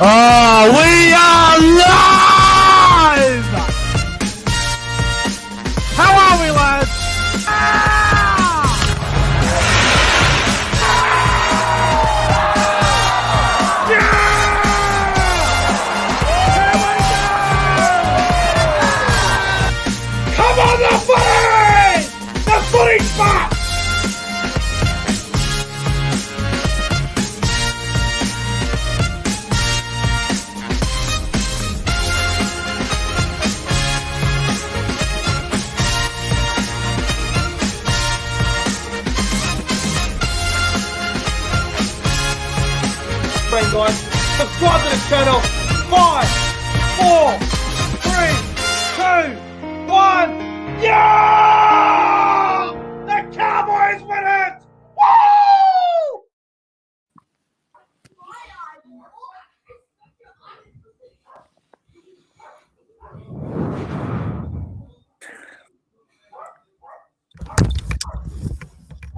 Oh, we are live! How are we, lads? Come on, the footy! The footy spot! Guys, subscribe to the channel. 5, 4, 3, 2, 1. Yeah! The Cowboys win it!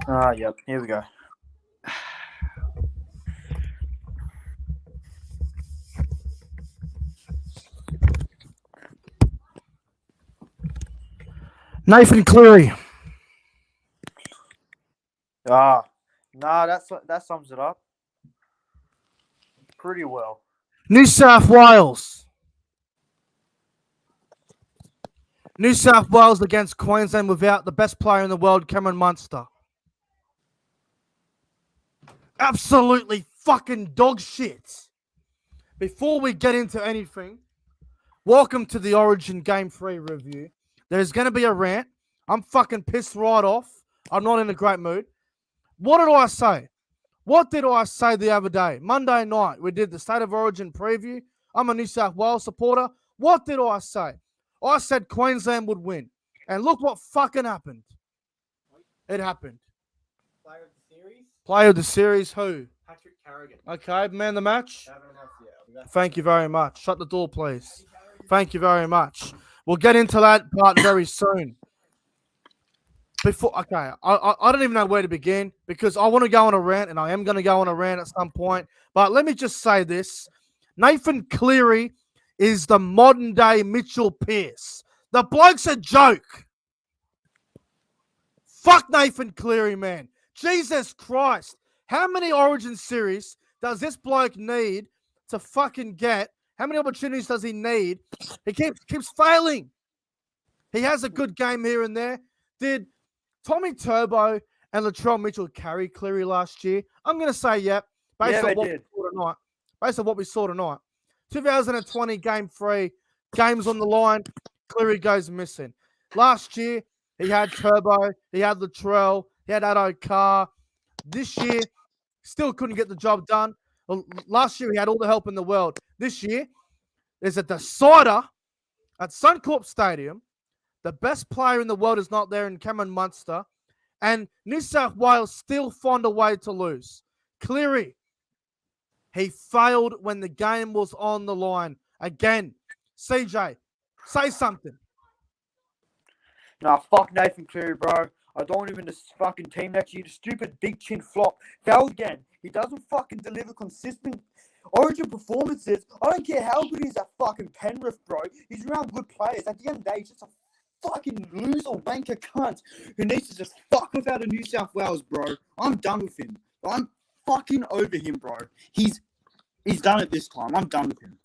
Woo! Yep. Here we go. Nathan Cleary. That sums it up pretty well. New South Wales. New South Wales against Queensland without the best player in the world, Cameron Munster. Absolutely fucking dog shit. Before we get into anything, welcome to the Origin Game 3 review. There's going to be a rant. I'm fucking pissed right off. I'm not in a great mood. What did I say? What did I say the other day? Monday night, we did the State of Origin preview. I'm a New South Wales supporter. What did I say? I said Queensland would win. And look what fucking happened. It happened. Player of the series? Player of the series, who? Patrick Carrigan. Okay, man of the match. Haven't enough yet. I'll be back. Thank you very much. Shut the door, please. Thank you very much. We'll get into that part very soon. I don't even know where to begin because I want to go on a rant, and I am going to go on a rant at some point. But let me just say this. Nathan Cleary is the modern-day Mitchell Pearce. The bloke's a joke. Fuck Nathan Cleary, man. Jesus Christ. How many Origin series does this bloke need to fucking get? How many opportunities does he need? He keeps failing. He has a good game here and there. Did Tommy Turbo and Latrell Mitchell carry Cleary last year? I'm going to say yep. Based on what we saw tonight. 2020 Game 3, games on the line, Cleary goes missing. Last year, he had Turbo, he had Latrell, he had Addo Carr. This year, still couldn't get the job done. Well, last year, he had all the help in the world. This year, there's a decider at Suncorp Stadium. The best player in the world is not there in Cameron Munster. And New South Wales still find a way to lose. Cleary, he failed when the game was on the line. Again, CJ, say something. Nah, fuck Nathan Cleary, bro. I don't want him in this fucking team next year. The stupid big chin flop. Fell again. He doesn't fucking deliver consistent Origin performances. I don't care how good he is at fucking Penrith, bro. He's around good players. At the end of the day, he's just a fucking loser, wanker cunt who needs to just fuck without a New South Wales, bro. I'm done with him. I'm fucking over him, bro. He's done it this time. I'm done with him.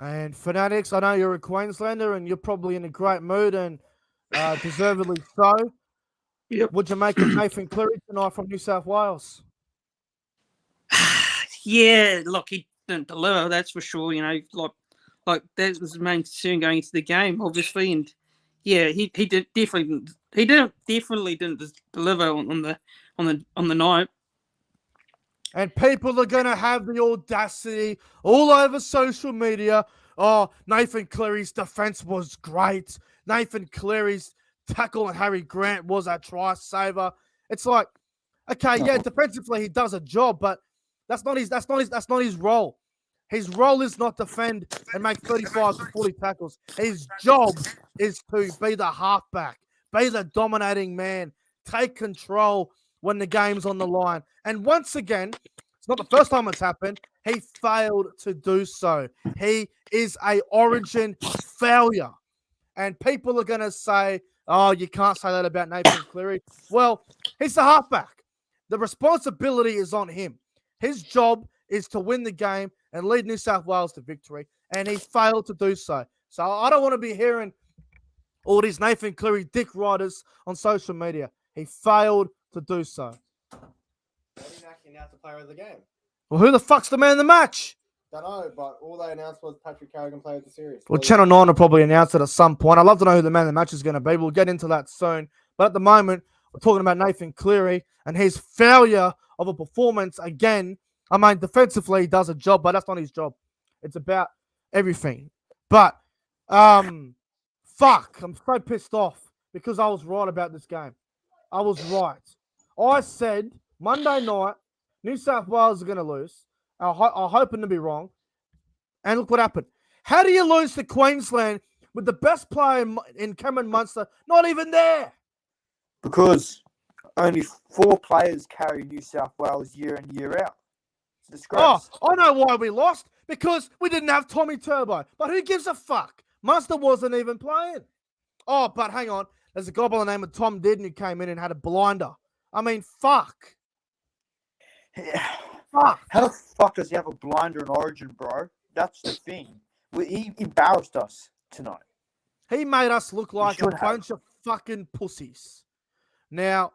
And Fanatics, I know you're a Queenslander and you're probably in a great mood and deservedly so. Yep. Would you make a Nathan Cleary tonight from New South Wales? Yeah, look, he didn't deliver, that's for sure. You know, like that was the main concern going into the game, obviously. And yeah, he definitely didn't deliver on the night. And people are going to have the audacity all over social media. Oh, Nathan Cleary's defense was great. Nathan Cleary's tackle on Harry Grant was a try saver. It's like, okay, yeah, defensively he does a job, but that's not his role. His role is not defend and make 35 to 40 tackles. His job is to be the halfback, be the dominating man, take control when the game's on the line. And once again, it's not the first time it's happened. He failed to do so. He is a Origin failure. And people are going to say, oh, you can't say that about Nathan Cleary. Well, he's the halfback. The responsibility is on him. His job is to win the game and lead New South Wales to victory, and he failed to do so. So I don't want to be hearing all these Nathan Cleary dick riders on social media. He failed to do so. They didn't actually announce the player of the game. Well, who the fuck's the man of the match? Don't know, but all they announced was Patrick Carrigan player of the series. Well, Channel 9 will probably announce it at some point. I'd love to know who the man of the match is going to be. We'll get into that soon. But at the moment, we're talking about Nathan Cleary and his failure of a performance again. I mean, defensively, he does a job, but that's not his job. It's about everything. But, fuck, I'm so pissed off because I was right about this game. I was right. I said Monday night, New South Wales are going to lose. I'm hoping to be wrong. And look what happened. How do you lose to Queensland with the best player in Cameron Munster not even there? Because only 4 players carry New South Wales year in, year out. It's a disgrace. Oh, I know why we lost. Because we didn't have Tommy Turbo. But who gives a fuck? Munster wasn't even playing. Oh, but hang on. There's a guy by the name of Tom Didden who came in and had a blinder. I mean, fuck. Fuck. How the fuck does he have a blinder in Origin, bro? That's the thing. He embarrassed us tonight. He made us look like a should have. bunch of fucking pussies. Now,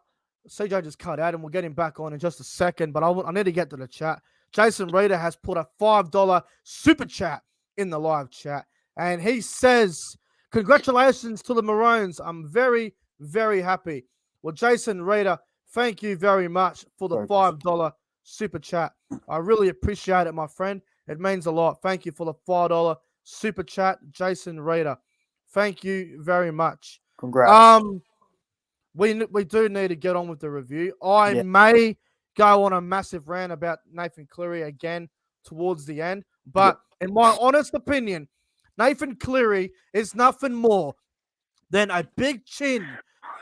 CJ just cut out and we'll get him back on in just a second, but I need to get to the chat. Jason Reader has put a $5 super chat in the live chat, and he says, congratulations to the Maroons. I'm very, very happy. Well, Jason Reader, thank you very much for the $5 super chat. I really appreciate it, my friend. It means a lot. Thank you for the $5 super chat, Jason Reader. Thank you very much. Congrats. We do need to get on with the review. I may go on a massive rant about Nathan Cleary again towards the end, but in my honest opinion, Nathan Cleary is nothing more than a big chin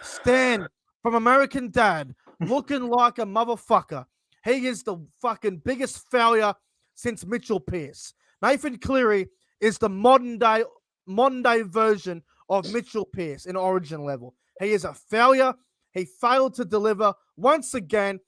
Stan from American Dad looking like a motherfucker. He is the fucking biggest failure since Mitchell Pearce. Nathan Cleary is the modern day version of Mitchell Pearce in Origin level. He is a failure. He failed to deliver once again.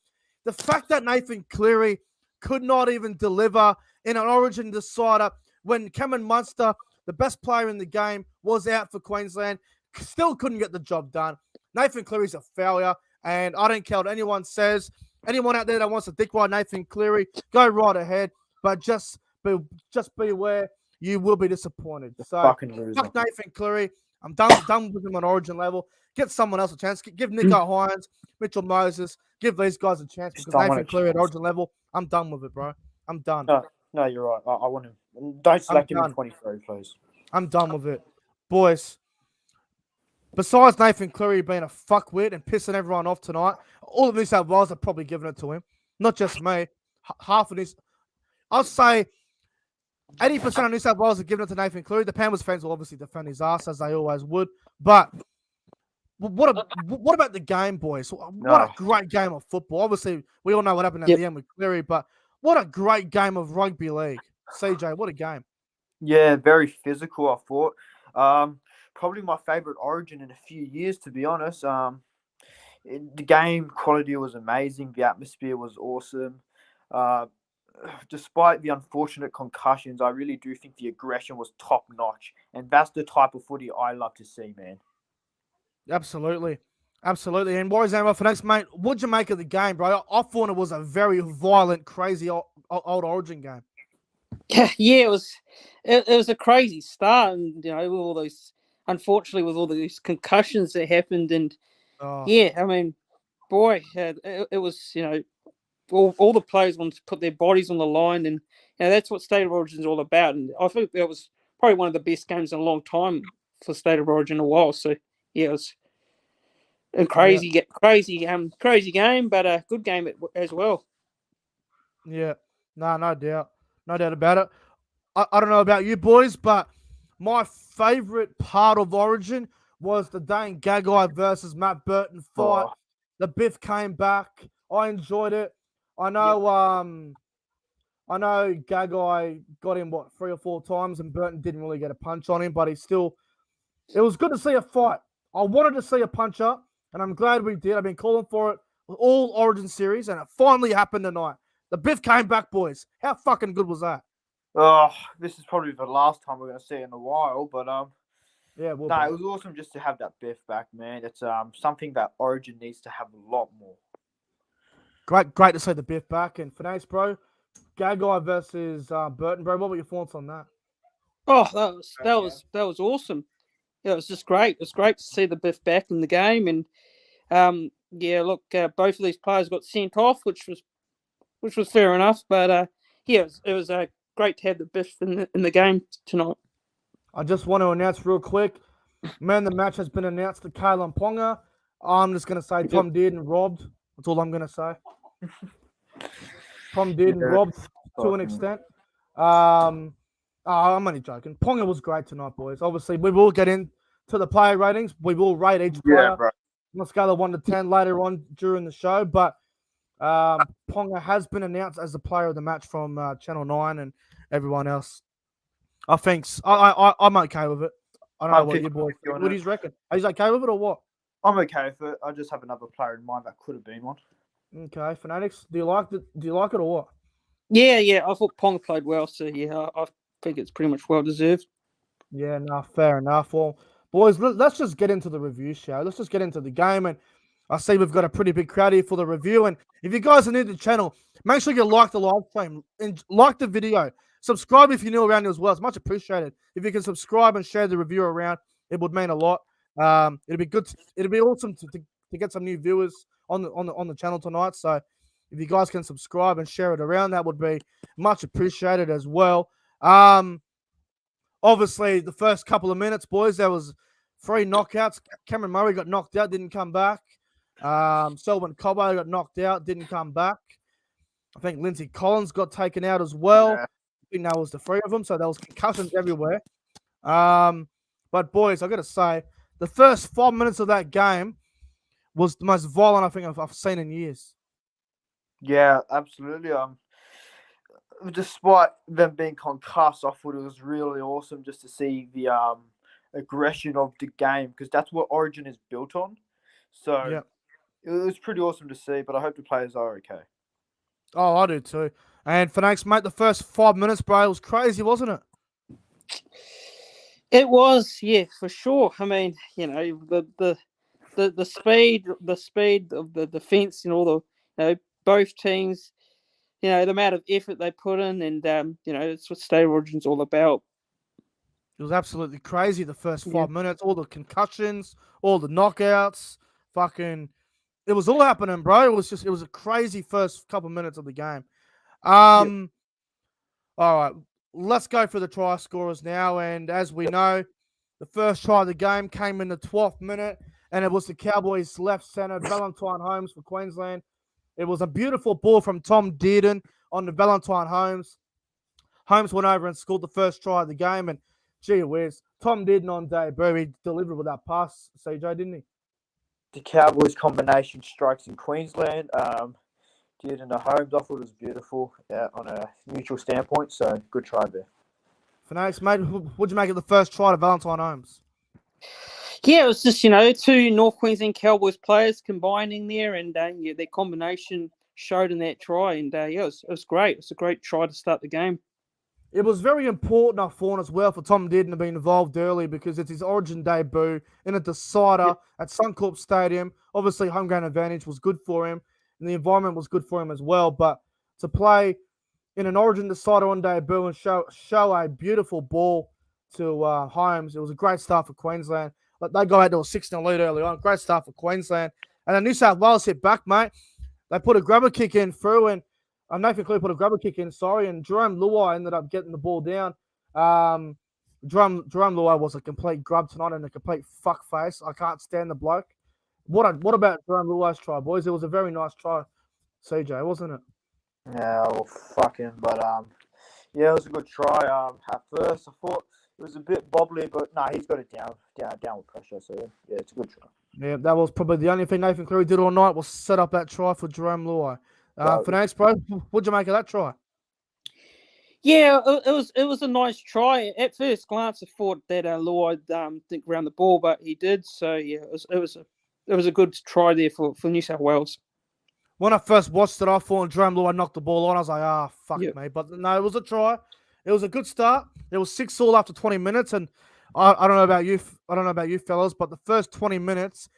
The fact that Nathan Cleary could not even deliver in an Origin decider when Cameron Munster, the best player in the game, was out for Queensland, still couldn't get the job done. Nathan Cleary's a failure, and I don't care what anyone says. Anyone out there that wants to dick ride Nathan Cleary, go right ahead, but just be aware you will be disappointed. So fuck Nathan Cleary. I'm done with him on Origin level. Get someone else a chance. Give Nico Hines, Mitchell Moses, give these guys a chance because Nathan Cleary at Origin level, I'm done with it, bro. I'm done. No, you're right. I want him. Don't select him in 23, please. I'm done with it. Boys, besides Nathan Cleary being a fuckwit and pissing everyone off tonight, all of New South Wales are probably giving it to him. Not just me. Half of this, I'll say 80% of New South Wales are giving it to Nathan Cleary. The Panthers fans will obviously defend his ass as they always would. But what about the game, boys? What a great game of football. Obviously, we all know what happened at the end with Cleary, but what a great game of rugby league. CJ, what a game. Yeah, very physical, I thought. Probably my favourite Origin in a few years, to be honest. The game quality was amazing. The atmosphere was awesome. Despite the unfortunate concussions, I really do think the aggression was top-notch. And that's the type of footy I love to see, man. Absolutely. Absolutely. And Warriors for next, mate, what'd you make of the game, bro? I thought it was a very violent, crazy old Origin game. Yeah, it was a crazy start, and with all those, unfortunately, with all these concussions that happened, and I mean, boy, it was all the players wanted to put their bodies on the line, and that's what State of Origin is all about. And I think that was probably one of the best games in a long time for State of Origin in a while. So yeah, it was a crazy game, but a good game as well. Yeah, no doubt about it. I don't know about you boys, but my favorite part of Origin was the Dane Gagai versus Matt Burton fight. The Biff came back. I enjoyed it. I know I know Gagai got him, 3 or 4 times, and Burton didn't really get a punch on him, but it was good to see a fight. I wanted to see a punch up, and I'm glad we did. I've been calling for it all Origin series, and it finally happened tonight. The Biff came back, boys. How fucking good was that? Oh, this is probably the last time we're going to see it in a while, but Yeah, it was awesome just to have that Biff back, man. It's something that Origin needs to have a lot more. Great to see the Biff back. And Finesse, bro, Gagai versus Burton, bro. What were your thoughts on that? Oh, that was awesome. Yeah, it was just great. It was great to see the Biff back in the game, and look, both of these players got sent off, which was fair enough. But it was great to have the Biff in the game tonight. I just want to announce real quick, man, the match has been announced to Kalen Ponga. I'm just going to say Tom Dearden robbed. That's all I'm going to say. Tom Dearden robbed to an extent. I'm only joking. Ponga was great tonight, boys. Obviously, we will get into the player ratings. We will rate each player on a scale of 1 to 10 later on during the show. But Ponga has been announced as the player of the match from Channel 9 and everyone else. I think I'm okay with it. I don't know what you boys think. What do you reckon? Are you okay with it or what? I'm okay with it. I just have another player in mind that could have been one. Okay, Fanatics, do you like it? Do you like it or what? Yeah. I thought Ponga played well, so yeah, I think it's pretty much well deserved. Yeah, no, fair enough. Well, boys, let's just get into the review show. Let's just get into the game, and I see we've got a pretty big crowd here for the review. And if you guys are new to the channel, make sure you like the live stream and like the video. Subscribe if you're new around here as well. It's much appreciated. If you can subscribe and share the review around, it would mean a lot. It'd be good. It'd be awesome to get some new viewers on the channel tonight. So if you guys can subscribe and share it around, that would be much appreciated as well. Obviously, the first couple of minutes, boys, there was 3 knockouts. Cameron Murray got knocked out, didn't come back. Selwyn Cobbo got knocked out, didn't come back. I think Lindsay Collins got taken out as well. Yeah. I think that was the 3 of them, so there was concussions everywhere. But boys, I got to say, the first 5 minutes of that game was the most violent I think I've seen in years. Yeah, absolutely. Despite them being concussed, I thought it was really awesome just to see the aggression of the game, because that's what Origin is built on. So Yeah. it was pretty awesome to see, but I hope the players are okay. Oh, I do too. And Fanatics, mate, the first 5 minutes, bro, it was crazy, wasn't it? It was, yeah, for sure. I mean, you know, the speed of the defense and all the, you know, both teams, you know, the amount of effort they put in, and you know, it's what State Origin's all about. It was absolutely crazy the first 5 minutes, all the concussions, all the knockouts, it was all happening, bro. It was a crazy first couple minutes of the game. All right, let's go for the try scorers now. And as we know, the first try of the game came in the 12th minute, and it was the Cowboys' left centre, Valentine Holmes for Queensland. It was a beautiful ball from Tom Dearden on the Valentine Holmes. Holmes went over and scored the first try of the game, and gee whiz, Tom Dearden on debut, he delivered with that pass, CJ, didn't he? The Cowboys combination strikes in Queensland. Dearden and Holmes, I thought it was beautiful on a mutual standpoint, so good try there. Fanatics, mate, what'd you make of the first try to Valentine Holmes? Yeah, it was just, you know, 2 North Queensland Cowboys players combining there, and yeah, their combination showed in that try, and yeah, it was great. It's a great try to start the game. It was very important, I thought, as well, for Tom Dearden to be involved early, because it's his Origin debut in a decider at Suncorp Stadium. Obviously, home ground advantage was good for him, and the environment was good for him as well. But to play in an Origin decider on debut and show a beautiful ball to Holmes, it was a great start for Queensland. Like, they go out to a 6-0 lead early on. Great start for Queensland. And then New South Wales hit back, mate. They put a grabber kick in through, and Nathan Cleary put a grabber kick in, and Jerome Luai ended up getting the ball down. Jerome Luai was a complete grub tonight and a complete fuck face. I can't stand the bloke. What about Jerome Luai's try, boys? It was a very nice try, CJ, wasn't it? Yeah, well, fucking, but yeah, it was a good try. At first, I thought it was a bit bobbly, but no, he's got it down with pressure. So yeah, it's a good try. Yeah, that was probably the only thing Nathan Cleary did all night was set up that try for Jerome Luai. For next, bro, what'd you make of that try? Yeah, it was a nice try. At first glance, I thought that Lloyd didn't ground the ball, but he did. So yeah, it was a good try there for New South Wales. When I first watched it, I thought Jerome Luai knocked the ball on. I was like, fuck Yep. me. But no, it was a try. It was a good start. It was 6-all after 20 minutes. And I don't know about you. I don't know about you fellas, but the first 20 minutes,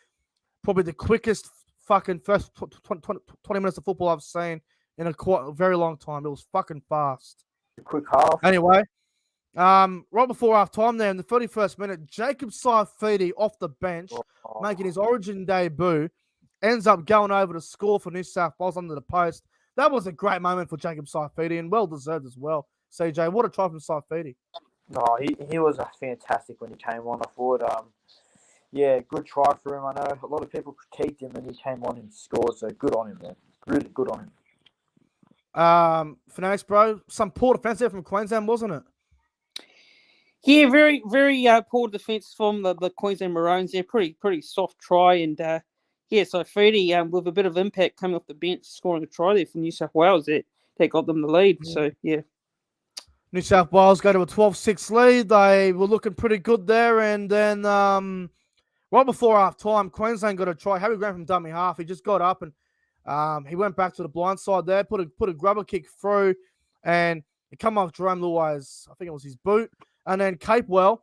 probably the quickest fucking first 20 minutes of football I've seen in a very long time. It was fucking fast. A quick half. Anyway, right before half time there in the 31st minute, Jacob Saifidi off the bench, making his Origin debut, ends up going over to score for New South Wales under the post. That was a great moment for Jacob Saifidi and well deserved as well. CJ, what a try from Saifidi. No, he was fantastic when he came on. I thought, yeah, good try for him. I know a lot of people critiqued him when he came on and scored, so good on him, man. Really good on him. Fanatics, bro, some poor defense there from Queensland, wasn't it? Yeah, very, very poor defence from the Queensland Maroons there. Pretty soft try. And yeah, so Freddie with a bit of impact coming off the bench, scoring a try there for New South Wales that got them the lead. Yeah. So, yeah. New South Wales go to a 12-6 lead. They were looking pretty good there. And then right before half time, Queensland got a try. Harry Grant from dummy half. He just got up and he went back to the blind side there, put a grubber kick through, and it come off Jerome Luai's, I think it was his boot. And then Capewell,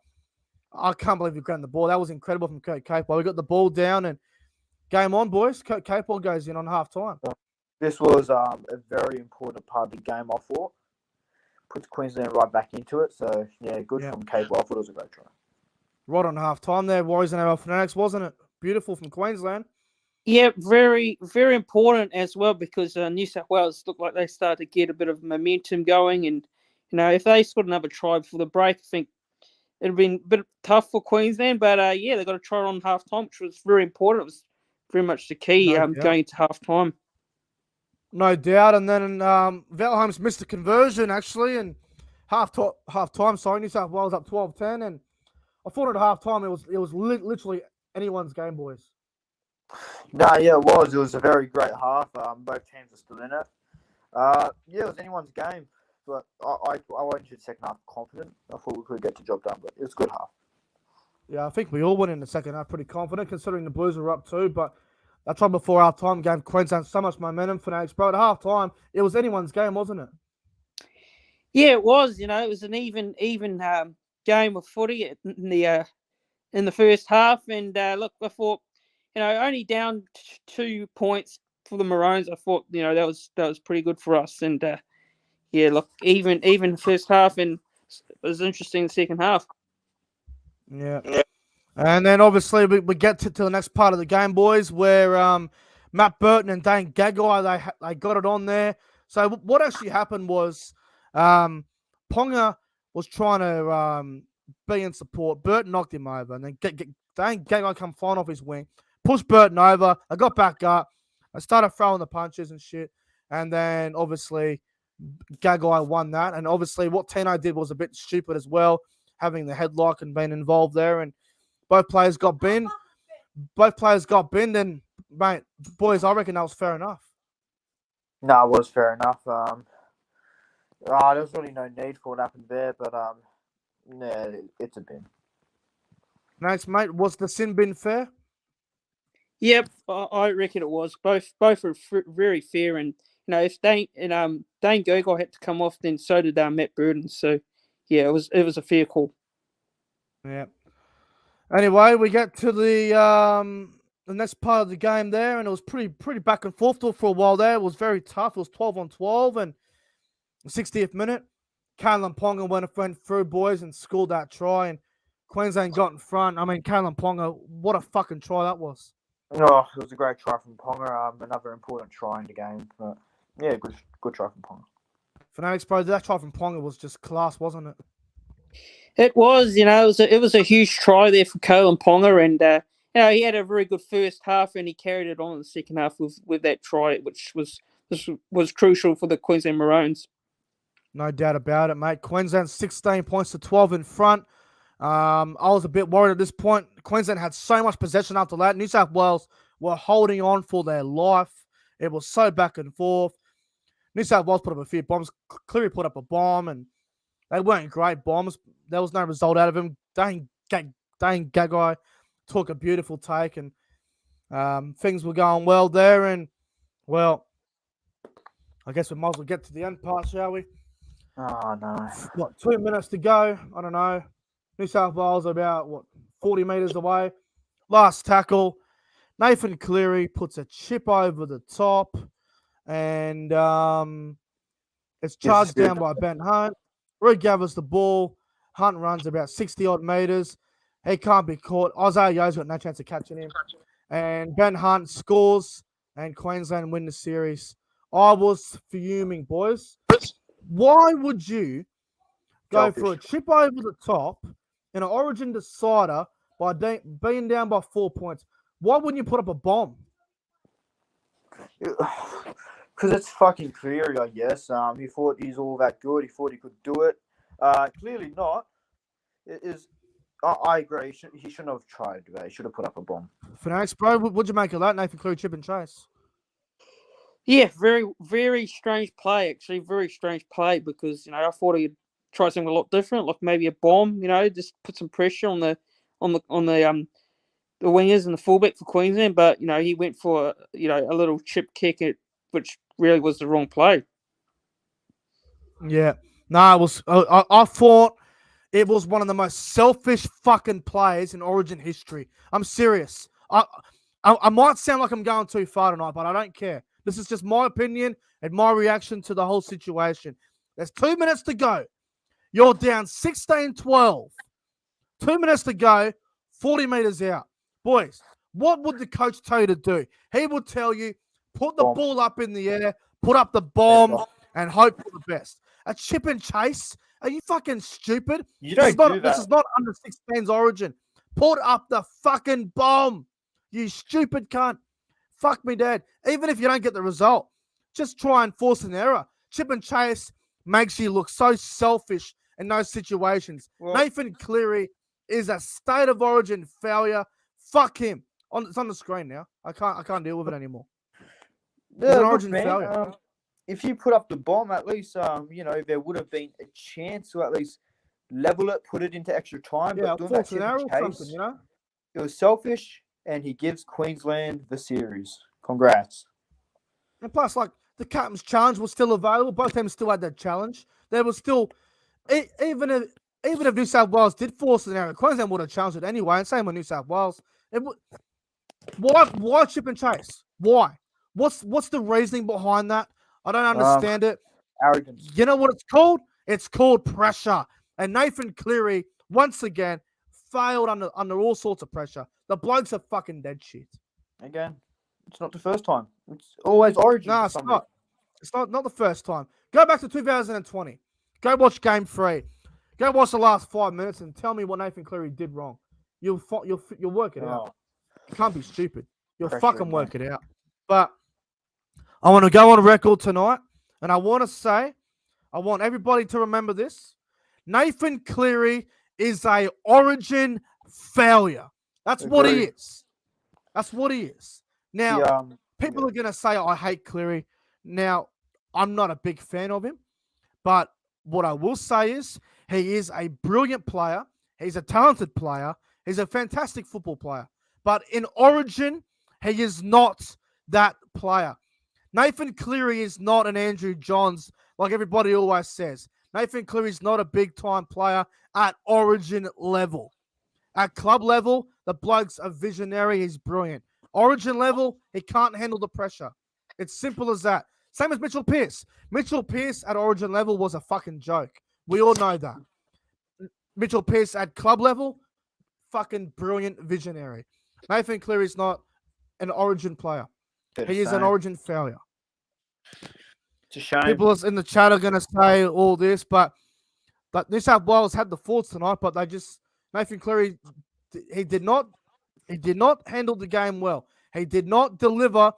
I can't believe he grabbed the ball. That was incredible from Kurt Capewell. We got the ball down and game on, boys. Kurt Capewell goes in on half time. This was a very important part of the game, I thought. Puts Queensland right back into it. So, yeah, good from Capewell. I thought it was a great try. Right on half time there, Warriors and our Fanatics, wasn't it? Beautiful from Queensland. Yeah, very, very important as well because New South Wales looked like they started to get a bit of momentum going. And, you know, if they scored another try before the break, I think it would have been a bit tough for Queensland. But, yeah, they got a try on half time, which was very important. It was very much the key going into half time. No doubt. And then Valholmes missed the conversion, actually, and half time, sorry, New South Wales up 12-10. And I thought at half time it was literally anyone's game, boys. No, yeah, it was. It was a very great half. Both teams are still in it. Yeah, it was anyone's game. But I went into the second half confident. I thought we could get the job done, but it was a good half. Yeah, I think we all went in the second half pretty confident, considering the Blues were up too. But that time before half time gave Queensland so much momentum. Fanatics, bro. At half time, it was anyone's game, wasn't it? Yeah, it was. You know, it was an even game of footy in the first half. And look, I thought, you know, only down 2 points for the Maroons. I thought, you know, that was pretty good for us. And yeah, look, even first half, and it was interesting the second half. Yeah. And then obviously we get to the next part of the game, boys, where Matt Burton and Dane Gagai they got it on there. So what actually happened was Ponga was trying to be in support. Burton knocked him over, and then Dane Gagai come flying off his wing, pushed Burton over. I got back up. I started throwing the punches and shit, and then obviously Gagai won that. And obviously what Tino did was a bit stupid as well, having the headlock and being involved there, and both players got binned. And, mate, boys, I reckon that was fair enough. No, it was fair enough. There was really no need for what happened there, but yeah, it's a bin. Thanks, mate. Was the sin bin fair? Yep, I reckon it was. Both were very fair, and you know, if Dane Gagai had to come off, then so did Matt Burton. So yeah, it was a fair call. Yeah. Anyway, we get to the next part of the game there, and it was pretty back and forth for a while there. It was very tough. It was 12-on-12, and the 60th minute, Kalyn Ponga went through, boys, and scored that try, and Queensland got in front. I mean, Kalyn Ponga, what a fucking try that was. Oh, it was a great try from Ponga. Another important try in the game. But yeah, good try from Ponga. Fanatics, bro, that try from Ponga was just class, wasn't it? It was, you know, it was a huge try there for Kalyn Ponga, and you know, he had a very good first half, and he carried it on in the second half with that try, which was crucial for the Queensland Maroons. No doubt about it, mate. Queensland 16 points to 12 in front. I was a bit worried at this point. Queensland had so much possession after that. New South Wales were holding on for their life. It was so back and forth. New South Wales put up a few bombs. Cleary put up a bomb, and They weren't great bombs. There was no result out of him. Dane Gagai took a beautiful take, and things were going well there. And, well, I guess we might as well get to the end part, shall we? Oh, no. What, 2 minutes to go? I don't know. New South Wales are about, 40 metres away. Last tackle. Nathan Cleary puts a chip over the top, and it's charged down by Ben Hunt. Reed gathers the ball. Hunt runs about 60-odd metres. He can't be caught. Isaiah Yo's got no chance of catching him. And Ben Hunt scores, and Queensland win the series. I was fuming, boys. Why would you go for a chip over the top in an Origin decider by being down by 4 points? Why wouldn't you put up a bomb? Because it's fucking Cleary, I guess. He thought he's all that good. He thought he could do it. Clearly not. I agree. He shouldn't have tried. He should have put up a bomb. Fanatics, bro, what'd you make of that? Nathan Cleary, chip and chase. Yeah, very, very strange play, actually. Very strange play because, I thought he'd try something a lot different, like maybe a bomb, just put some pressure on the wingers and the fullback for Queensland. But, he went for, a little chip kick, which really was the wrong play. Yeah. No, it was. I thought it was one of the most selfish fucking plays in Origin history. I'm serious. I might sound like I'm going too far tonight, but I don't care. This is just my opinion and my reaction to the whole situation. There's 2 minutes to go. You're down 16-12. 2 minutes to go, 40 metres out. Boys, what would the coach tell you to do? He would tell you, put the ball up in the air, put up the bomb, and hope for the best. A chip and chase? Are you fucking stupid? You don't do that. This is not under 16's Origin. Put up the fucking bomb, you stupid cunt. Fuck me, Dad. Even if you don't get the result, just try and force an error. Chip and chase makes you look so selfish in those situations. Well, Nathan Cleary is a state of Origin failure. Fuck him. It's on the screen now. I can't deal with it anymore. He's an Origin failure. If you put up the bomb, at least there would have been a chance to at least level it, put it into extra time. Yeah, but doing that chip and chase, it was selfish. And he gives Queensland the series. Congrats. And plus, the captain's challenge was still available. Both teams still had that challenge. There was still, even if New South Wales did force an error, Queensland would have challenged it anyway. And same with New South Wales. Why chip and chase? Why? What's the reasoning behind that? I don't understand it. Arrogance. You know what it's called? It's called pressure. And Nathan Cleary, once again, failed under all sorts of pressure. The blokes are fucking dead shit. Again, it's not the first time. It's always Origin. No, it's not. It's not the first time. Go back to 2020. Go watch Game 3. Go watch the last 5 minutes and tell me what Nathan Cleary did wrong. You'll work it out. You can't be stupid. You'll fucking work it out. But I want to go on record tonight, and I want to say, I want everybody to remember this. Nathan Cleary is a Origin failure. That's what he is. That's what he is. Now, people are going to say, I hate Cleary. Now, I'm not a big fan of him. But what I will say is he is a brilliant player. He's a talented player. He's a fantastic football player. But in Origin, he is not that player. Nathan Cleary is not an Andrew Johns, like everybody always says. Nathan Cleary is not a big-time player at Origin level. At club level, the bloke's a visionary. He's brilliant. Origin level, he can't handle the pressure. It's simple as that. Same as Mitchell Pearce. Mitchell Pearce at Origin level was a fucking joke. We all know that. Mitchell Pearce at club level, fucking brilliant visionary. Nathan Cleary is not an Origin player. He is an Origin failure. It's a shame. People in the chat are going to say all this, but New South Wales had the thoughts tonight, but Nathan Cleary, he did not handle the game well. He did not deliver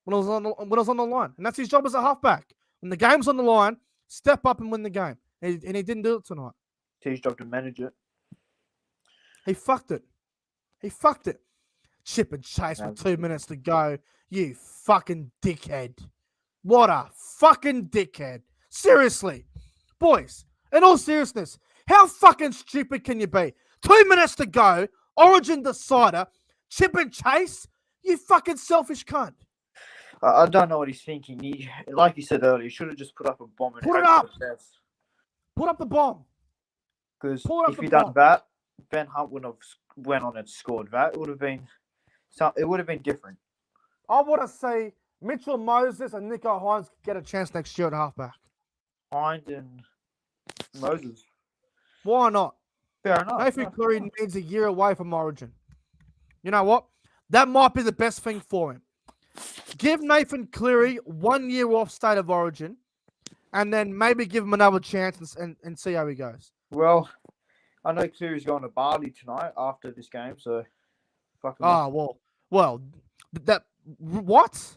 when it was on the line, and that's his job as a halfback. When the game's on the line, step up and win the game, and he didn't do it tonight. It's his job to manage it. He fucked it. Chip and chase with 2 minutes to go. You fucking dickhead. What a fucking dickhead. Seriously. Boys, In all seriousness, how fucking stupid can you be? 2 minutes to go, Origin decider, chip and chase? You fucking selfish cunt. I don't know what he's thinking. Like you said earlier, he should have just put up a bomb and Put it hope up. for the best. Put up the bomb. Because Pull up if the he'd done bomb. that, Ben Hunt wouldn't have went on and scored that. It would have been different. I want to see Mitchell Moses and Nico Hines get a chance next year at halfback. Hind and Moses. Why not? Fair enough. Nathan No, Cleary fair needs a year away from Origin. You know what? That might be the best thing for him. Give Nathan Cleary 1 year off State of Origin, and then maybe give him another chance and see how he goes. Well, I know Cleary's going to Bali tonight after this game, so fuck him up. Well, that what?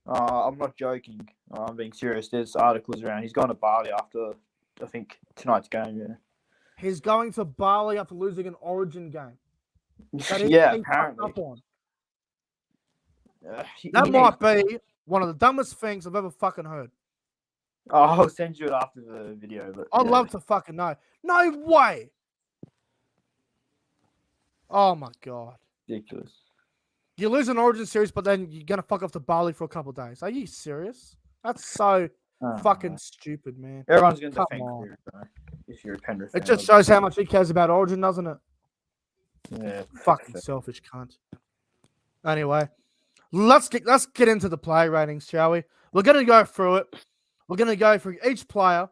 I'm not joking. I'm being serious. There's articles around. He's going to Bali after, I think, tonight's game. Yeah. He's going to Bali after losing an Origin game. That he's Yeah, been fucked apparently. up on. He That needs- might be one of the dumbest things I've ever fucking heard. I'll send you it after the video. But I'd yeah. love to fucking know. No way. Oh my god. Ridiculous. You lose an Origin series, but then you're gonna fuck off to Bali for a couple of days. Are you serious? That's so Oh, fucking no. stupid, man. Everyone's going to Come defend on. Cleary, bro, if you're a Penrith fan. It just shows how much he cares about Origin, doesn't it? Yeah. Fucking selfish cunt. Anyway, let's get into the play ratings, shall we? We're gonna go through it. We're gonna go through each player.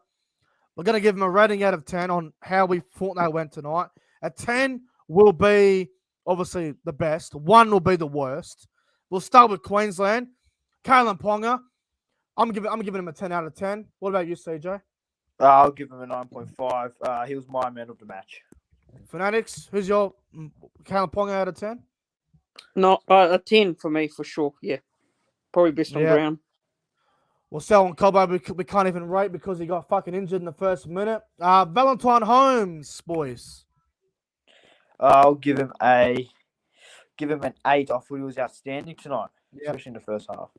We're gonna give them a rating out of 10 on how we thought they went tonight. A 10 will be obviously the best. 1 will be the worst. We'll start with Queensland. Kalen Ponga. I'm giving him a 10 out of 10. What about you, CJ? I'll give him a 9.5. He was my man of the match. Fanatics. Who's your Kalen Ponga out of 10? No, a 10 for me, for sure. Yeah. Probably best on Yeah. ground. Well, Selwyn Cobbo, we can't even rate because he got fucking injured in the first minute. Valentine Holmes, boys. I'll give him an 8. I thought he was outstanding tonight, Yep. especially in the first half.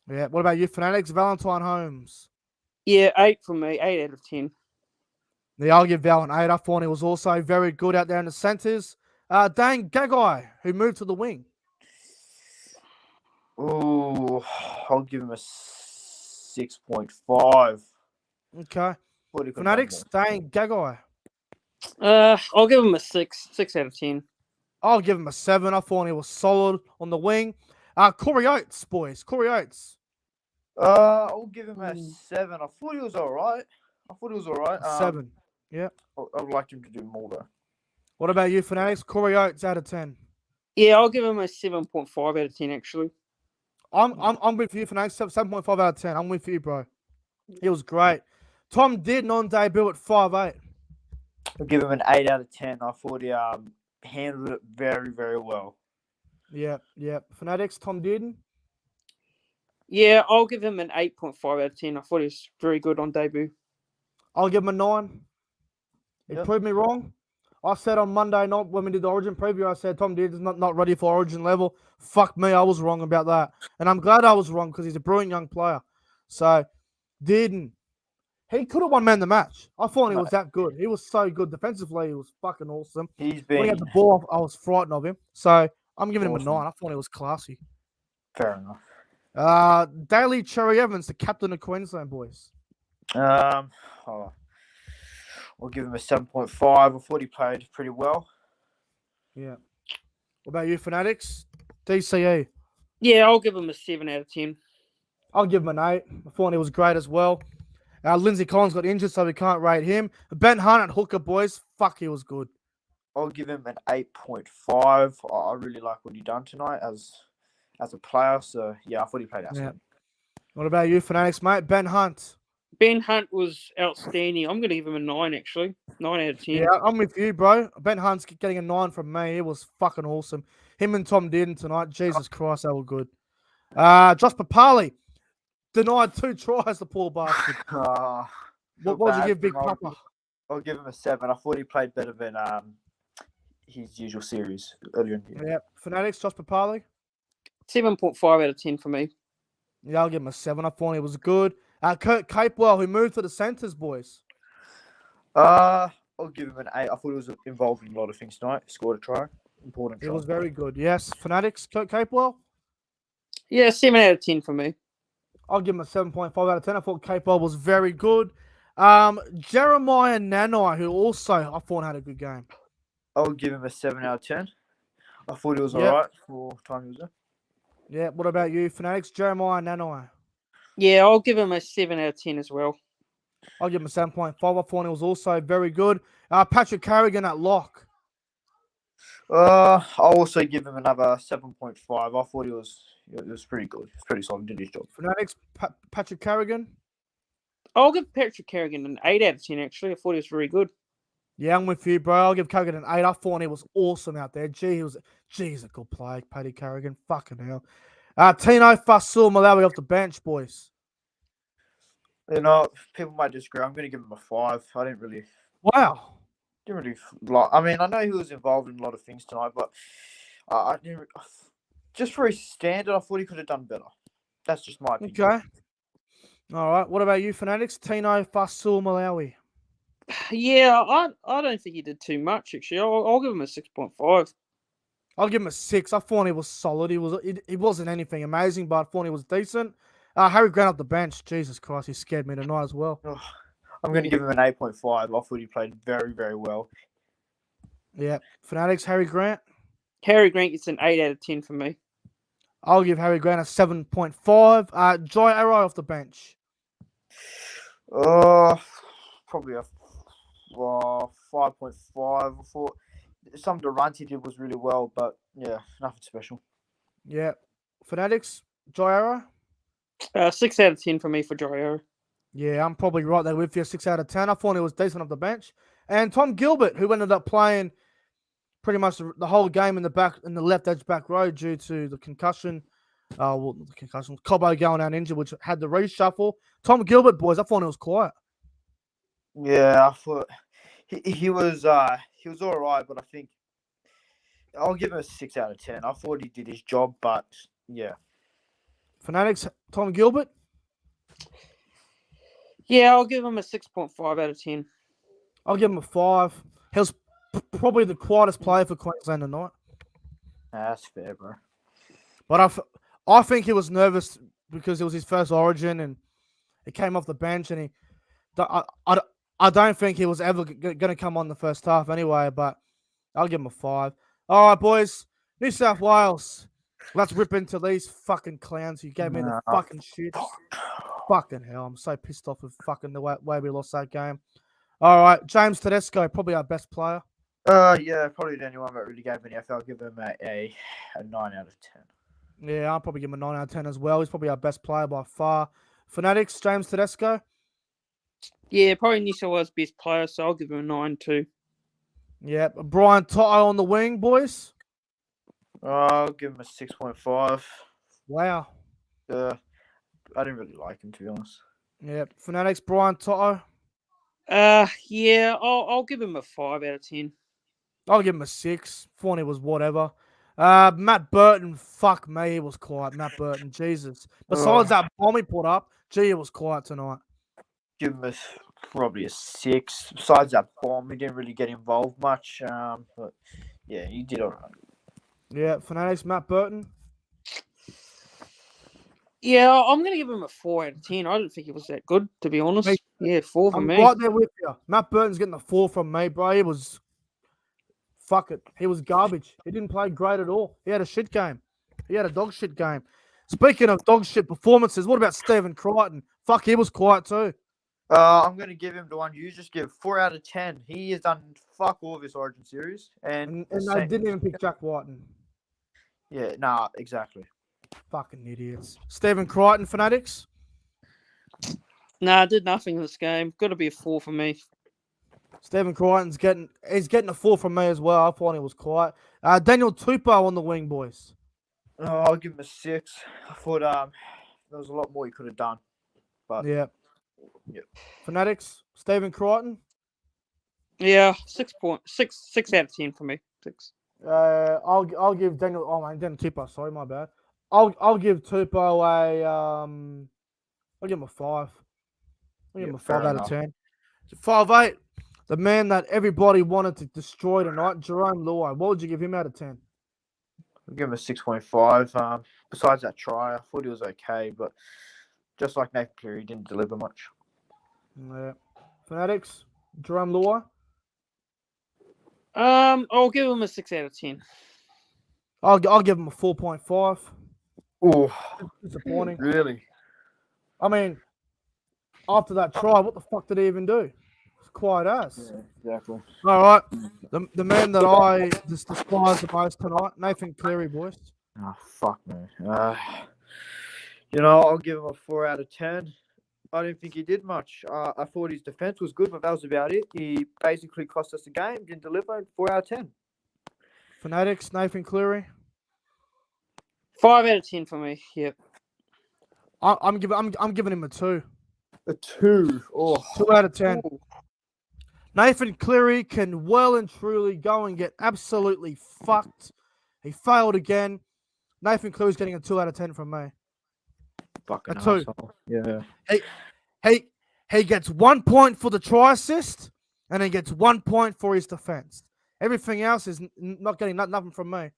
Yeah. What about you, Fanatics? Valentine Holmes. Yeah, 8 for me. 8 out of 10. Yeah, I'll give Val an 8. I thought he was also very good out there in the centres. Dane Gagai, who moved to the wing. Ooh, I'll give him a 6.5. Okay. What do you Fanatics, Dane Gagai. I'll give him a 6. 6 out of 10. I'll give him a 7. I thought he was solid on the wing. Corey Oates, boys. Corey Oates. I'll give him a 7. I thought he was all right. 7. I would like him to do more though. What about you, Fanatics? Corey Oates out of 10. Yeah, I'll give him a 7.5 out of 10, actually. I'm with you, Fanatics. 7.5 out of 10. I'm with you, bro. He was great. Tom did non-debut at 5'8". I'll give him an 8 out of 10. I thought he handled it very, very well. Yeah. Fanatics, Tom Dearden. Yeah, I'll give him an 8.5 out of 10. I thought he was very good on debut. I'll give him a 9. He Yep. proved me wrong. I said on Monday night when we did the Origin preview, I said Tom Dearden's not ready for Origin level. Fuck me, I was wrong about that. And I'm glad I was wrong because he's a brilliant young player. So, Dearden, he could have won man the match. I thought he was that good. He was so good defensively. He was fucking awesome. He's When he been had the ball, I was frightened of him. So, I'm giving him a Awesome. 9. I thought he was classy. fair enough. Daly Cherry Evans, the captain of Queensland, boys. I'll give him a 7.5. I thought he played pretty well. Yeah. What about you, Fanatics? DCE. Yeah, I'll give him a 7 out of 10. I'll give him an 8. I thought he was great as well. Lindsay Collins got injured, so we can't rate him. Ben Hunt at hooker, boys. Fuck, he was good. I'll give him an 8.5. I really like what he done tonight as a player. So yeah, I thought he played outstanding. What about you, Fanatics, mate? Ben Hunt. Ben Hunt was outstanding. I'm going to give him a 9, actually. 9 out of 10. Yeah, I'm with you, bro. Ben Hunt's getting a 9 from me. It was fucking awesome. Him and Tom Dearden tonight. Jesus Christ, they were good. Josh Papali denied 2 tries, the poor bastard. What would you give Big Papa? I'll give him a 7. I thought he played better than his usual series earlier in the year. Yeah, Fanatics, Josh Papali. 7.5 out of 10 for me. Yeah, I'll give him a 7. I thought he was good. Kurt Capewell, who moved to the centres, boys. I'll give him an 8. I thought he was involved in a lot of things tonight. Scored a try. Important It try. was very good. Yes, Fanatics, Capewell. Yeah, 7 out of 10 for me. I'll give him a 7.5 out of 10. I thought Capewell was very good. Jeremiah Nanai, who also I thought had a good game. I'll give him a 7 out of 10. I thought he was Yep. alright for time he was there. Yeah, what about you, Fanatics? Jeremiah Nanai. Yeah, I'll give him a 7 out of 10 as well. I'll give him a 7.5. I thought he was also very good. Patrick Carrigan at lock. I'll also give him another 7.5. I thought it was pretty good. It's pretty solid. Did his job. Fanatics, Patrick Carrigan. I'll give Patrick Carrigan an 8 out of 10, actually. I thought he was very good. Yeah, I'm with you, bro. I'll give Carrigan an 8. I thought he was awesome out there. He's a good player, Paddy Carrigan. Fucking hell. Tino Fasul Malawi off the bench, boys. You know, people might disagree. I'm going to give him a 5. I didn't really like. I mean, I know he was involved in a lot of things tonight, but I didn't. Just for his standard, I thought he could have done better. That's just my opinion. Okay. All right. What about you, Fanatics? Tino Fasul Malawi. Yeah, I don't think he did too much, actually. I'll give him a 6.5. I'll give him a 6. I thought he was solid. He wasn't anything amazing, but I thought he was decent. Harry Grant up the bench. Jesus Christ, he scared me tonight as well. I'm going to give him an 8.5. I thought he played very, very well. Yeah. Fanatics, Harry Grant. Harry Grant gets an 8 out of 10 for me. I'll give Harry Grant a 7.5. Joy Arrow off the bench. Probably a 5.5. I thought some Durante did was really well, but yeah, nothing special. Yeah. Fanatics, Joy Arrow. 6 out of 10 for me for Joyo. Yeah, I'm probably right there with you. 6 out of 10. I thought he was decent off the bench. And Tom Gilbert, who ended up playing pretty much the whole game in the left edge back row due to the concussion. Cobbo going out injured, which had the reshuffle. Tom Gilbert, boys, I thought it was quiet. Yeah, I thought he was all right, but I think I'll give him a 6 out of 10. I thought he did his job, but yeah. Fanatics, Tom Gilbert. Yeah, I'll give him a 6.5 out of 10. I'll give him a 5. He was probably the quietest player for Queensland tonight. That's fair, bro. But I think he was nervous because it was his first Origin and he came off the bench and I don't think he was ever going to come on the first half anyway, but I'll give him a 5. All right, boys. New South Wales. Let's rip into these fucking clowns who gave me the fucking shit. Fucking hell. I'm so pissed off with fucking the way we lost that game. All right. James Tedesco, probably our best player. Yeah, probably the only one that really gave me an F. I'll give him a 9 out of 10. Yeah, I'll probably give him a 9 out of 10 as well. He's probably our best player by far. Fanatics, James Tedesco. Yeah, probably New South Wales' best player, so I'll give him a 9 too. Yeah, Brian Toto on the wing, boys. I'll give him a 6.5. Wow. I didn't really like him, to be honest. Yeah, Fanatics, Brian Toto. Yeah, I'll give him a 5 out of 10. I'll give him a 6. Thought he was whatever. Matt Burton, fuck me, he was quiet. Matt Burton, Jesus. Besides that bomb he put up, it was quiet tonight. Give him probably a 6. Besides that bomb, he didn't really get involved much. But yeah, he did all right. Yeah, Fanatics, Matt Burton. Yeah, I'm going to give him a 4 out of 10. I didn't think he was that good, to be honest. Yeah, 4 for I'm me. right there with you. Matt Burton's getting a 4 from me, bro. He was... Fuck it. He was garbage. He didn't play great at all. He had a shit game. He had a dog shit game. Speaking of dog shit performances, what about Stephen Crichton? Fuck, he was quiet too. I'm going to give him the one you just give, 4 out of 10. He has done fuck all of his Origin series. And I didn't even pick Jack Whiten. Yeah, nah, exactly. Fucking idiots. Stephen Crichton, Fanatics? Nah, did nothing in this game. Got to be a 4 for me. Stephen Crichton's getting a 4 from me as well. I thought he was quiet. Daniel Tupou on the wing, boys. I'll give him a 6. I thought there was a lot more he could have done. But yeah. Fanatics, Stephen Crichton. Yeah, 6 out of 10 for me. 6. I'll give Daniel. Oh man, Daniel Tupou. Sorry, my bad. I'll give Tupou a I'll give him a 5. I'll give him a 5 out of 10. 5'8". the man that everybody wanted to destroy tonight, Jerome Luai. What would you give him out of 10? I'll give him a 6.5. Besides that try, I thought he was okay, but just like Nathan Cleary, he didn't deliver much. Yeah. Fanatics, Jerome Luai. I'll give him a 6 out of 10. I'll give him a 4.5. Oh, Disappointing. really? I mean, after that try, what the fuck did he even do? It's quiet as. Yeah, exactly. All right. The man that I just despise the most tonight, Nathan Cleary, boys. Oh, fuck me. I'll give him a 4 out of 10. I didn't think he did much. I thought his defense was good, but that was about it. He basically cost us the game, didn't deliver. 4 out of 10. Fanatics, Nathan Cleary. 5 out of 10 for me. Yep. I'm giving him a 2. A 2. Oh. 2 out of 10. Ooh. Nathan Cleary can well and truly go and get absolutely fucked. He failed again. Nathan Cleary's getting a 2 out of 10 from me. Fucking A 2. asshole. Yeah. He gets 1 point for the try assist, and he gets 1 point for his defense. Everything else is not getting nothing from me.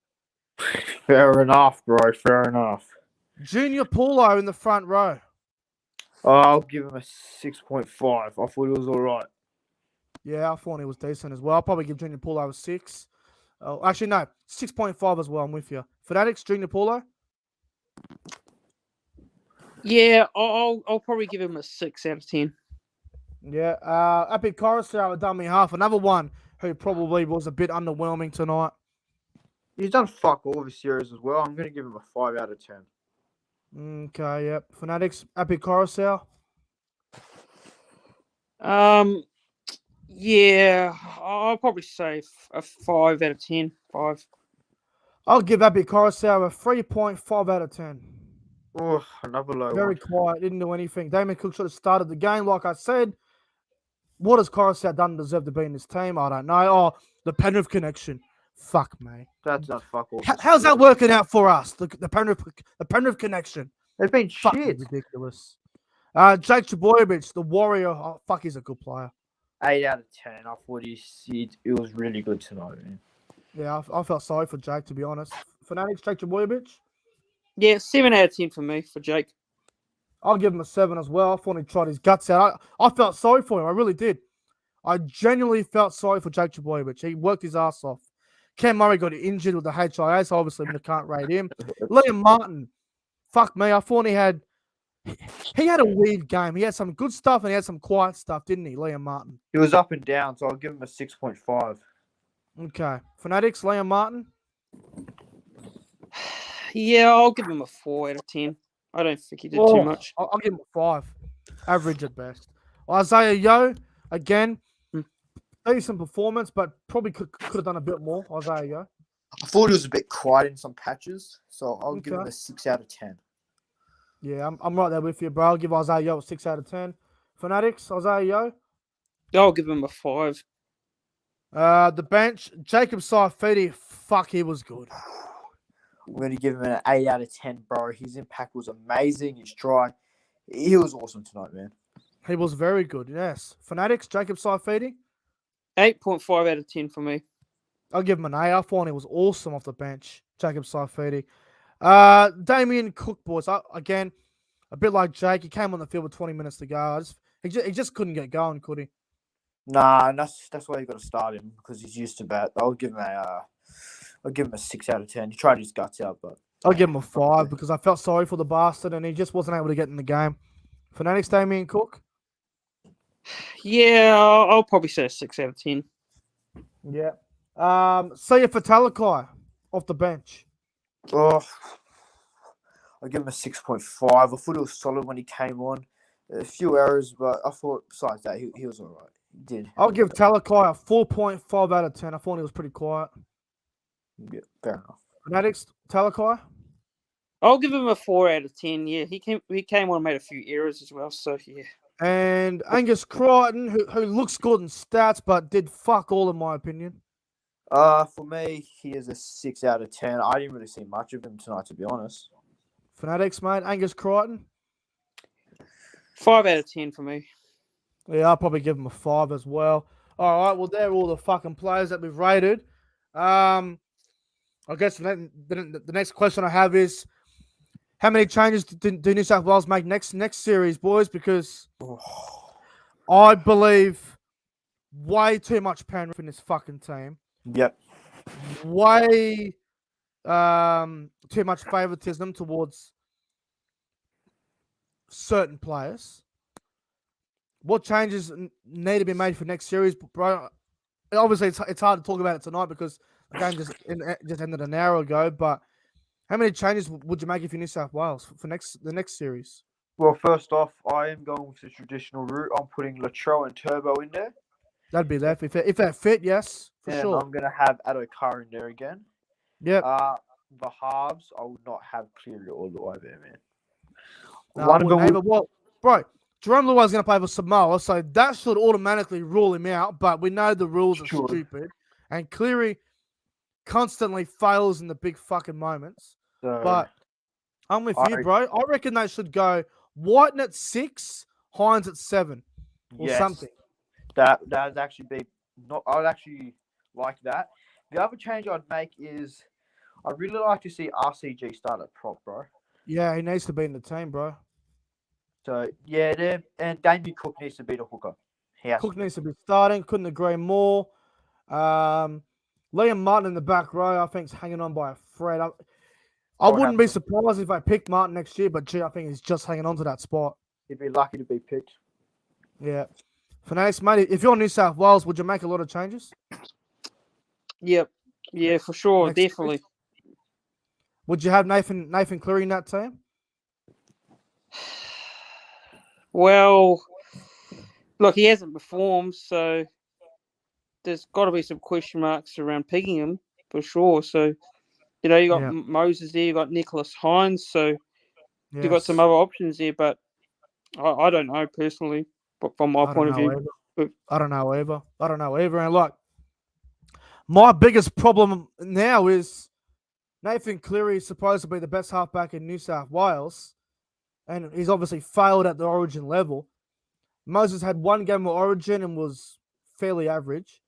Fair enough, bro. Fair enough. Junior Paulo in the front row. I'll give him a 6.5. I thought he was all right. Yeah, I thought he was decent as well. I'll probably give Junior Paulo a 6. Oh, actually, no, 6.5 as well. I'm with you. Fanatics, Junior Paulo. Yeah, I'll probably give him a 6 out of 10. Yeah, Epic Coruscant had done me half. Another one who probably was a bit underwhelming tonight. He's done fuck all this series as well. I'm going to give him a 5 out of 10. Okay, yep. Fanatics, Epic Coruscant. Yeah, I'll probably say a 5 out of 10. 5. I'll give Epic Coruscant a 3.5 out of 10. Oh, another low Very one. quiet, didn't do anything. Damien Cook should have started the game. Like I said, what has Coruscant done to deserve to be in this team? I don't know. Oh, the Penrith connection. Fuck me. That's not fuck all. How's that working out for us? The Penrith connection. They've been Fucking shit. ridiculous. Jake Trbojevic, the Warrior. Oh, fuck, he's a good player. 8 out of 10. I thought it was really good tonight, man. Yeah, I felt sorry for Jake, to be honest. Fanatics, Jake Trbojevic. Yeah, 7 out of 10 for me, for Jake. I'll give him a 7 as well. I thought he tried his guts out. I felt sorry for him. I really did. I genuinely felt sorry for Jake Trbojevic. He worked his ass off. Cam Murray got injured with the HIA, so obviously we can't rate him. Liam Martin, fuck me. I thought he had a weird game. He had some good stuff and he had some quiet stuff, didn't he, Liam Martin? He was up and down, so I'll give him a 6.5. Okay. Fanatics, Liam Martin. Yeah, I'll give him a 4 out of 10. I don't think he did too much. I'll give him a 5. Average at best. Isaiah Yo, again, decent performance, but probably could have done a bit more. Isaiah Yo. I thought he was a bit quiet in some patches, so I'll give him Okay. a 6 out of 10. Yeah, I'm right there with you, bro. I'll give Isaiah Yo a 6 out of 10. Fanatics, Isaiah Yo. I'll give him a 5. The bench, Jacob Saifidi, fuck, he was good. I'm going to give him an 8 out of 10, bro. His impact was amazing. His try, he was awesome tonight, man. He was very good, yes. Fanatics, Jacob Saifidi. 8.5 out of 10 for me. I'll give him an A. I thought he was awesome off the bench, Jacob Saifidi. Damien Cook, boys. Again, a bit like Jake. He came on the field with 20 minutes to go. He just couldn't get going, could he? Nah, that's why you got to start him, because he's used to bat. I'll give him a 6 out of 10. He tried his guts out, but I'll give him a 5 because I felt sorry for the bastard and he just wasn't able to get in the game. Fanatics, Damien Cook. Yeah, I'll probably say a 6 out of 10. Yeah. Sia Fatalakai off the bench. I'll give him a 6.5. I thought it was solid when he came on. A few errors, but I thought besides that, he was all right. He did. I'll give Talakai a 4.5 out of 10. I thought he was pretty quiet. Yeah, fair enough. Fanatics, Talakai. I'll give him a 4 out of 10. Yeah, he came on and made a few errors as well. So yeah. And Angus Crichton, who looks good in stats, but did fuck all in my opinion. For me, he is a 6 out of 10. I didn't really see much of him tonight, to be honest. Fanatics, mate. Angus Crichton. 5 out of 10 for me. Yeah, I'll probably give him a 5 as well. All right, well, they're all the fucking players that we've rated. I guess the next question I have is, how many changes do New South Wales make next series, boys? Because I believe way too much Penrith in this fucking team. Yep. Way too much favoritism towards certain players. What changes need to be made for next series, bro? Obviously, it's hard to talk about it tonight because the game just ended an hour ago. But how many changes would you make if you're New South Wales for the next series? Well, first off, I am going with the traditional route. I'm putting Latrell and Turbo in there. That'd be left if that fit, yes, for and sure. I'm gonna have Addo-Carr in there again. Yep. The halves, I would not have Cleary all the way there, man. No, One of them would... well, bro, Jerome Luai's going to play for Samoa, so that should automatically rule him out. But we know the rules are stupid, and Cleary constantly fails in the big fucking moments. So, but I'm with you, bro. I reckon they should go Whiten at 6, Hines at 7, or something. That'd actually be not. I'd actually like that. The other change I'd make is I'd really like to see RCG start at prop, bro. Yeah, he needs to be in the team, bro. So yeah, and Damien Cook needs to be the hooker. Cook needs to be starting. Couldn't agree more. Liam Martin in the back row, I think, is hanging on by a thread. I wouldn't be surprised if I picked Martin next year, but gee, I think he's just hanging on to that spot. He'd be lucky to be picked. Yeah. Fanatics, mate, if you're New South Wales, would you make a lot of changes? Yep. Yeah, for sure. Definitely. Would you have Nathan Cleary in that team? Well, look, he hasn't performed, so there's got to be some question marks around picking him for sure. So, you know, you got Moses there, you got Nicholas Hines, so you've got some other options there, but I don't know personally, but from my point of view. I don't know either. And like, my biggest problem now is Nathan Cleary is supposed to be the best halfback in New South Wales, and he's obviously failed at the Origin level. Moses had one game of Origin and was fairly average.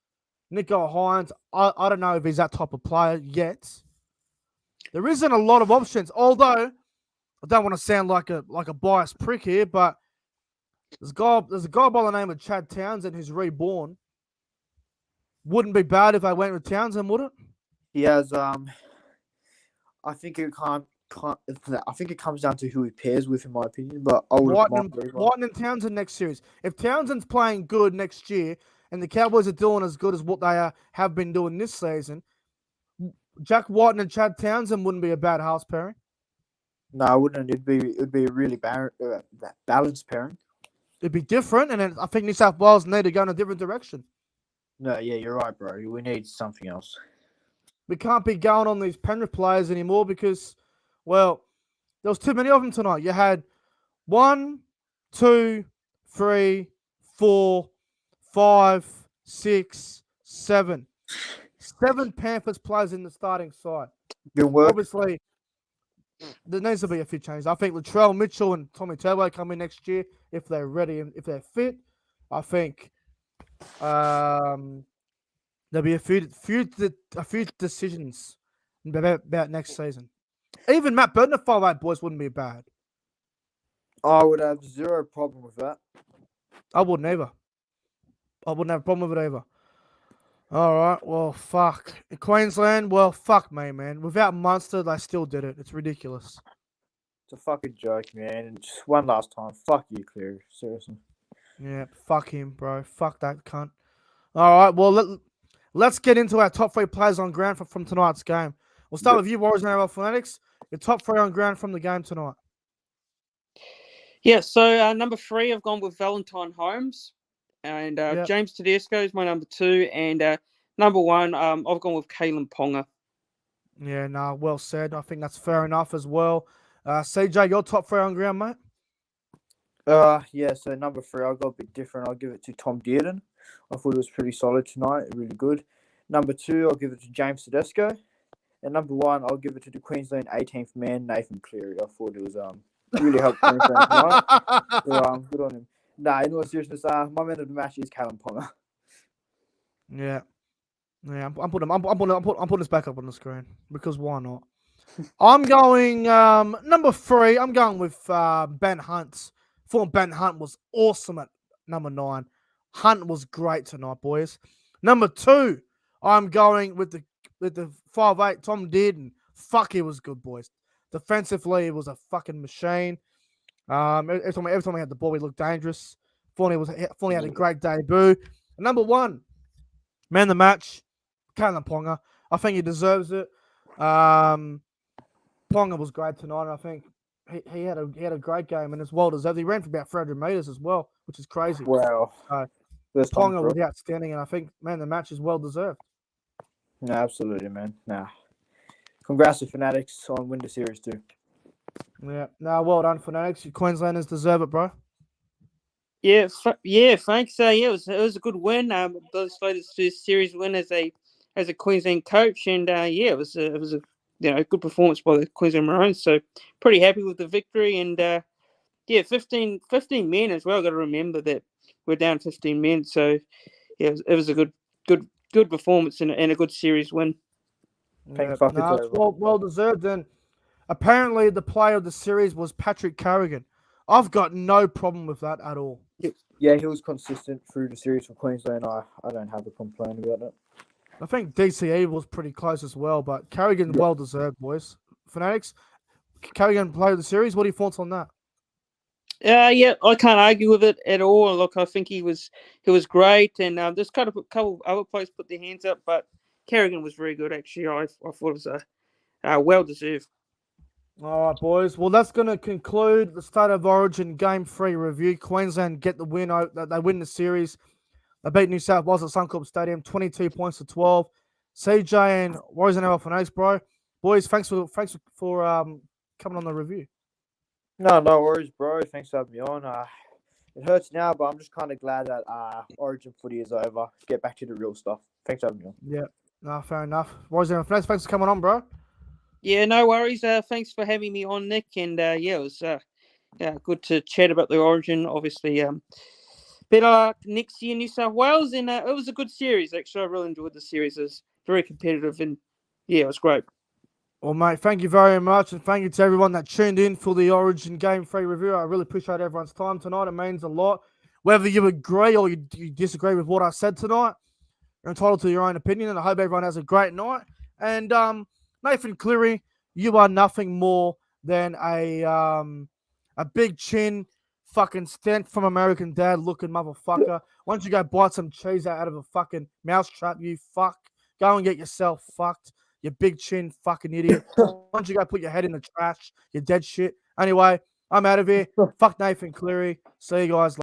Nicho Hines, I don't know if he's that type of player yet. There isn't a lot of options, although I don't want to sound like a biased prick here, but there's a guy by the name of Chad Townsend who's reborn. Wouldn't be bad if I went with Townsend, would it? He has I think it comes down to who he pairs with, in my opinion. But I would Whiten and Townsend next series. If Townsend's playing good next year, and the Cowboys are doing as good as what they have been doing this season, Jack Whiten and Chad Townsend wouldn't be a bad house pairing. No, it wouldn't. It'd be a really balanced pairing. It'd be different, and then I think New South Wales need to go in a different direction. No, yeah, you're right, bro. We need something else. We can't be going on these Penrith players anymore because, well, there was too many of them tonight. You had 1, 2, 3, 4, 5, 6, 7. 7 Panthers players in the starting side. Good work. Obviously, there needs to be a few changes. I think Latrell Mitchell and Tommy Turbo come in next year if they're ready and if they're fit. I think there'll be a few decisions about next season. Even Matt Burton at 5'8", boys, wouldn't be bad. I would have zero problem with that. I wouldn't either. I wouldn't have a problem with it either. All right, well, fuck. In Queensland, well, fuck me, man. Without Munster, they still did it. It's ridiculous. It's a fucking joke, man. And just one last time. Fuck you, Cleary. Seriously. Yeah, fuck him, bro. Fuck that cunt. All right, well, let's get into our top 3 players on ground from tonight's game. We'll start with you, Warriors and NRL Fanatics. Your top 3 on ground from the game tonight. Yeah, so number 3, I've gone with Valentine Holmes. And James Tedesco is my number 2. And number 1, I've gone with Kalen Ponga. Yeah, no, well said. I think that's fair enough as well. CJ, your top 3 on ground, mate? Yeah, so number 3, I'll go a bit different. I'll give it to Tom Dearden. I thought it was pretty solid tonight, really good. Number 2, I'll give it to James Tedesco. And number 1, I'll give it to the Queensland 18th man, Nathan Cleary. I thought it was really helped Queensland tonight. So, good on him. Nah, in all seriousness, my man of the match is Kalen Ponga. Yeah. Yeah, I'm putting this back up on the screen because why not? I'm going number 3. I'm going with Ben Hunt. Thought Ben Hunt was awesome at number 9. Hunt was great tonight, boys. Number 2, I'm going with the 5'8" Tom Dearden. Fuck, he was good, boys. Defensively, it was a fucking machine. Every time he had the ball, he looked dangerous. Thought he had a great debut. And number 1, man of the match, Kalyn Ponga. I think he deserves it. Ponga was great tonight, and I think he had a great game and it's well deserved. He ran for about 300 meters as well, which is crazy. Wow. Ponga was outstanding, and I think man, the match is well deserved. No, absolutely, man. Nah. Congrats to Fanatics on win the series too. Yeah, no, well done, Fanatics. You Queenslanders deserve it, bro. Yeah, thanks. Yeah, it was a good win. Those latest 2 series win as a Queensland coach, and it was a good performance by the Queensland Maroons. So pretty happy with the victory, and 15 men as well. Got to remember that we're down 15 men. So yeah, it was a good performance and a good series win. Yeah, no, it's well deserved. And apparently, the player of the series was Patrick Carrigan. I've got no problem with that at all. Yeah, he was consistent through the series for Queensland. I don't have a complaint about that. I think DCE was pretty close as well, but Carrigan well deserved, boys. Fanatics, Carrigan player of the series. What are your thoughts on that? Yeah, I can't argue with it at all. Look, I think he was great, and there's a couple other players put their hands up, but Carrigan was very good actually. I thought it was well deserved. All right, boys. Well, that's going to conclude the State of Origin Game 3 review. Queensland get the win. They win the series. They beat New South Wales at Suncorp Stadium, 22 points to 12. CJ and Warriors and Fanatics, bro. Boys, thanks for coming on the review. No worries, bro. Thanks for having me on. It hurts now, but I'm just kind of glad that Origin footy is over. Get back to the real stuff. Thanks for having me on. Yeah, no, fair enough. Warriors and Fanatics, thanks for coming on, bro. Yeah, no worries. Thanks for having me on, Nick. And it was good to chat about the Origin. Obviously, better luck next year, New South Wales, and it was a good series. Actually, I really enjoyed the series. It was very competitive, and it was great. Well, mate, thank you very much, and thank you to everyone that tuned in for the Origin Game 3 review. I really appreciate everyone's time tonight. It means a lot. Whether you agree or you disagree with what I said tonight, you're entitled to your own opinion, and I hope everyone has a great night. And Nathan Cleary, you are nothing more than a big chin, fucking stand from American Dad looking motherfucker. Why don't you go bite some cheese out of a fucking mousetrap, you fuck? Go and get yourself fucked, you big chin fucking idiot. Why don't you go put your head in the trash, you dead shit? Anyway, I'm out of here. Fuck Nathan Cleary. See you guys later.